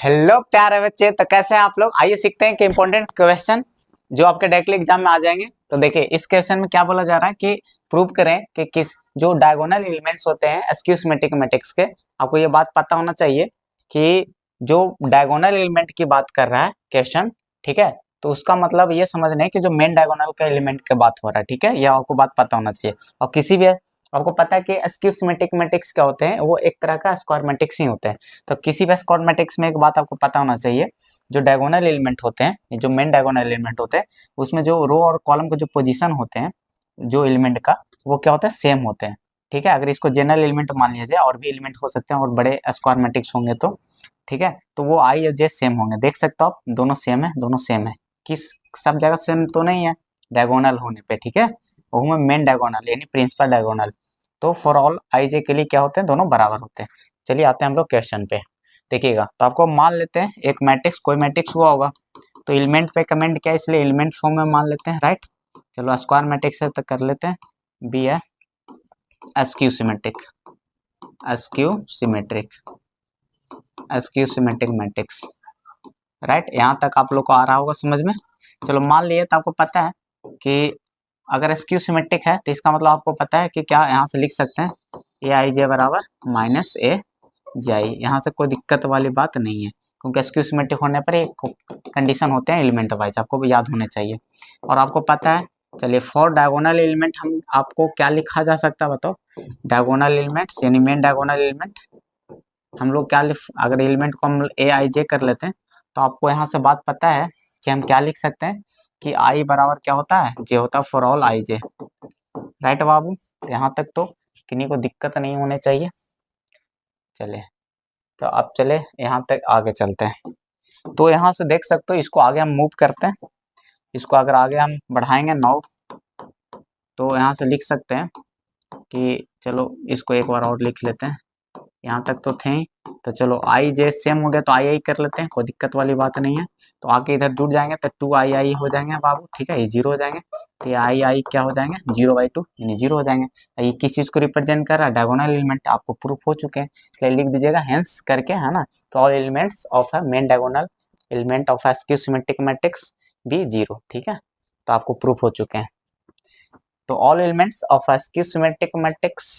Hello प्यारे बच्चे, तो कैसे हैं आप लोग। आइए सीखते हैं कि इंपॉर्टेंट क्वेश्चन जो आपके डायरेक्टली एग्जाम में आ जाएंगे। तो देखिए इस क्वेश्चन में क्या बोला जा रहा है कि प्रूव करें कि किस जो डायगोनल एलिमेंट्स होते हैं एक्सियोमेट्रिक मैट्रिक्स के। आपको ये बात पता होना चाहिए कि जो डायगोनल एलिमेंट की बात कर रहा है क्वेश्चन, ठीक है, तो उसका मतलब ये समझना है कि जो मेन डायगोनल का एलिमेंट की बात हो रहा है, ठीक है, यह आपको बात पता होना चाहिए। और किसी भी आपको पता है कि एक्सियोमेट्रिक मैट्रिक्स क्या होते हैं, वो एक तरह का स्क्वायर मैट्रिक्स ही होते हैं। तो किसी भी स्क्वायर मैट्रिक्स में एक बात आपको पता होना चाहिए, जो डायगोनल एलिमेंट होते हैं, जो मेन डायगोनल एलिमेंट होते हैं, उसमें जो रो और कॉलम के जो पोजीशन होते हैं जो एलिमेंट का, वो क्या होता है, सेम होते हैं। ठीक है, अगर इसको जनरल एलिमेंट मान लिया जाए, और भी एलिमेंट हो सकते हैं और बड़े स्क्वायर मैट्रिक्स होंगे तो ठीक है, तो वो आई और जे सेम होंगे। देख सकते हो आप, दोनों सेम है, दोनों सेम है। किस सब जगह सेम तो नहीं है डायगोनल होने पे, ठीक है, वो मेन डायगोनल यानी प्रिंसिपल डायगोनल। तो फॉर ऑल आई जे के लिए क्या होते हैं, दोनों बराबर होते हैं। चलिए आते हैं हम लोग क्वेश्चन पे। देखिएगा, तो आपको मान लेते हैं एक मैट्रिक्स, कोई मैट्रिक्स हुआ होगा, तो एलिमेंट पे कमेंट किया इसलिए एलिमेंट फॉर्म में मान लेते हैं, राइट। चलो स्क्वायर मैट्रिक्स है तो कर लेते हैं, बी है askew symmetric, askew symmetric, askew symmetric matrix, right. यहाँ तक आप लोग को आ रहा होगा समझ में। चलो मान लिए, तो आपको पता है कि अगर एस्क्यू सिमेट्रिक है तो इसका मतलब आपको पता है कि क्या यहाँ से लिख सकते हैं, ए आई जे बराबर माइनस ए जे आई। यहाँ से कोई दिक्कत वाली बात नहीं है, क्योंकि एस्क्यू सिमेट्रिक होने पर एक कंडीशन होते हैं एलिमेंट वाइज, आपको भी याद होने चाहिए। और आपको पता है, चलिए फॉर डायगोनल एलिमेंट हम आपको क्या लिखा जा सकता है बताओ। डायगोनल एलिमेंट्स यानी मेन डायगोनल एलिमेंट हम लोग क्या अगर एलिमेंट को हम ए आई जे कर लेते हैं, तो आपको यहाँ से बात पता है कि हम क्या लिख सकते हैं कि आई बराबर क्या होता है, जे होता है for all I J, right बाबू। तो यहाँ तक तो किन्हीं को दिक्कत नहीं होने चाहिए। चले, तो अब चले यहाँ तक आगे चलते हैं। तो यहाँ से देख सकते हो, इसको आगे हम मूव करते हैं, इसको अगर आगे हम बढ़ाएंगे 9, तो यहाँ से लिख सकते हैं कि चलो इसको एक बार और लिख लेते हैं। यहाँ तक तो थे ही, तो चलो आई जे सेम हो गया तो आई आई कर लेते हैं, कोई दिक्कत वाली बात नहीं है। तो आगे इधर जुड़ जाएंगे तो 2 आई आई हो जाएंगे बाबू, ठीक है, ये 0 हो जाएंगे। तो ये आई आई क्या हो जाएंगे, 0/2 यानी 0 हो जाएंगे। तो ये किस चीज़ को रिप्रेजेंट कर रहा है, डायगोनल एलिमेंट, आपको प्रूफ हो चुके हैं। तो लिख दीजिएगा हेंस करके, है ना, तो all elements of a main diagonal element of askew symmetric matrix भी 0, ठीक है, तो आपको प्रूफ हो चुके हैं। तो all elements of askew symmetric matrix